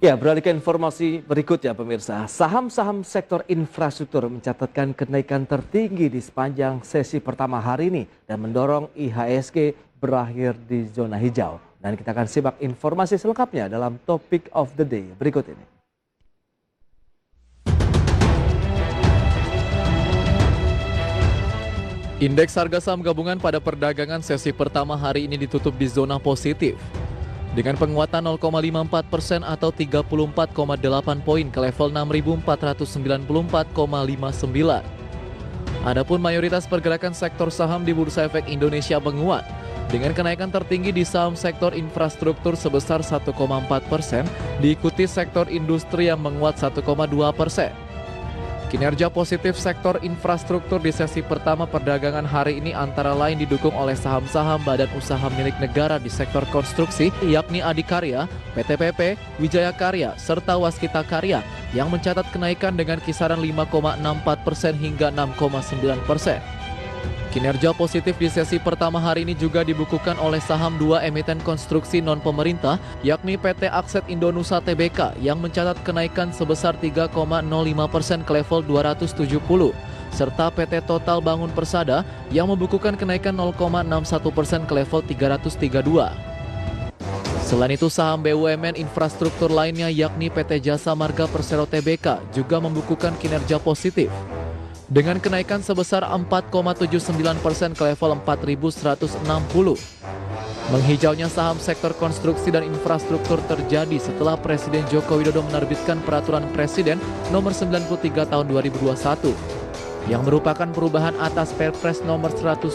Ya, beralih ke informasi berikutnya pemirsa. Saham-saham sektor infrastruktur mencatatkan kenaikan tertinggi di sepanjang sesi pertama hari ini dan mendorong IHSG berakhir di zona hijau. Dan kita akan simak informasi selengkapnya dalam Topic of the Day berikut ini. Indeks harga saham gabungan pada perdagangan sesi pertama hari ini ditutup di zona positif dengan penguatan 0,54% atau 34,8 poin ke level 6.494,59. Adapun mayoritas pergerakan sektor saham di Bursa Efek Indonesia menguat dengan kenaikan tertinggi di saham sektor infrastruktur sebesar 1,4%, diikuti sektor industri yang menguat 1,2%. Kinerja positif sektor infrastruktur di sesi pertama perdagangan hari ini antara lain didukung oleh saham-saham badan usaha milik negara di sektor konstruksi, yakni Adikarya, PT PP, Wijaya Karya, serta Waskita Karya yang mencatat kenaikan dengan kisaran 5,64% hingga 6,9%. Kinerja positif di sesi pertama hari ini juga dibukukan oleh saham dua emiten konstruksi non-pemerintah, yakni PT Akset Indonusa Tbk yang mencatat kenaikan sebesar 3,05% ke level 270, serta PT Total Bangun Persada yang membukukan kenaikan 0,61% ke level 332. Selain itu, saham BUMN infrastruktur lainnya yakni PT Jasa Marga Persero Tbk juga membukukan kinerja positif dengan kenaikan sebesar 4,79% ke level 4.160. Menghijaunya saham sektor konstruksi dan infrastruktur terjadi setelah Presiden Joko Widodo menerbitkan Peraturan Presiden Nomor 93 Tahun 2021 yang merupakan perubahan atas Perpres Nomor 107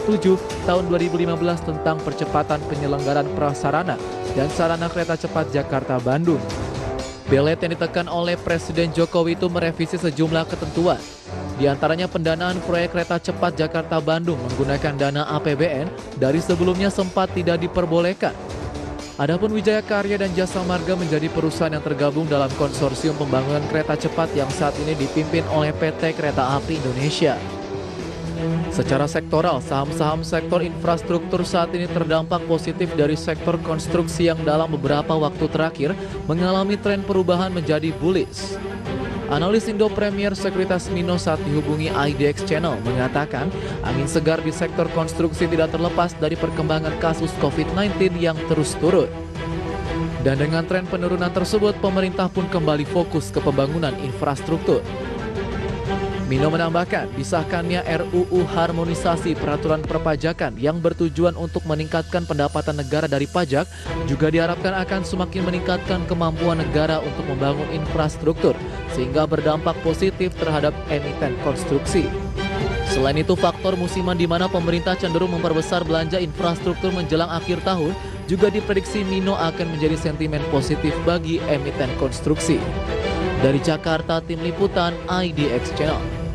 Tahun 2015 tentang percepatan penyelenggaraan prasarana dan sarana kereta cepat Jakarta-Bandung. Belet yang ditekan oleh Presiden Jokowi itu merevisi sejumlah ketentuan. Di antaranya pendanaan proyek kereta cepat Jakarta-Bandung menggunakan dana APBN dari sebelumnya sempat tidak diperbolehkan. Adapun Wijaya Karya dan Jasa Marga menjadi perusahaan yang tergabung dalam konsorsium pembangunan kereta cepat yang saat ini dipimpin oleh PT Kereta Api Indonesia. Secara sektoral, saham-saham sektor infrastruktur saat ini terdampak positif dari sektor konstruksi yang dalam beberapa waktu terakhir mengalami tren perubahan menjadi bullish. Analis Indo Premier Sekuritas Mino saat dihubungi IDX Channel mengatakan angin segar di sektor konstruksi tidak terlepas dari perkembangan kasus COVID-19 yang terus turun. Dan dengan tren penurunan tersebut, pemerintah pun kembali fokus ke pembangunan infrastruktur. Mino menambahkan, disahkannya RUU Harmonisasi Peraturan Perpajakan yang bertujuan untuk meningkatkan pendapatan negara dari pajak juga diharapkan akan semakin meningkatkan kemampuan negara untuk membangun infrastruktur sehingga berdampak positif terhadap emiten konstruksi. Selain itu, faktor musiman di mana pemerintah cenderung memperbesar belanja infrastruktur menjelang akhir tahun juga diprediksi Mino akan menjadi sentimen positif bagi emiten konstruksi. Dari Jakarta, Tim Liputan IDX Channel.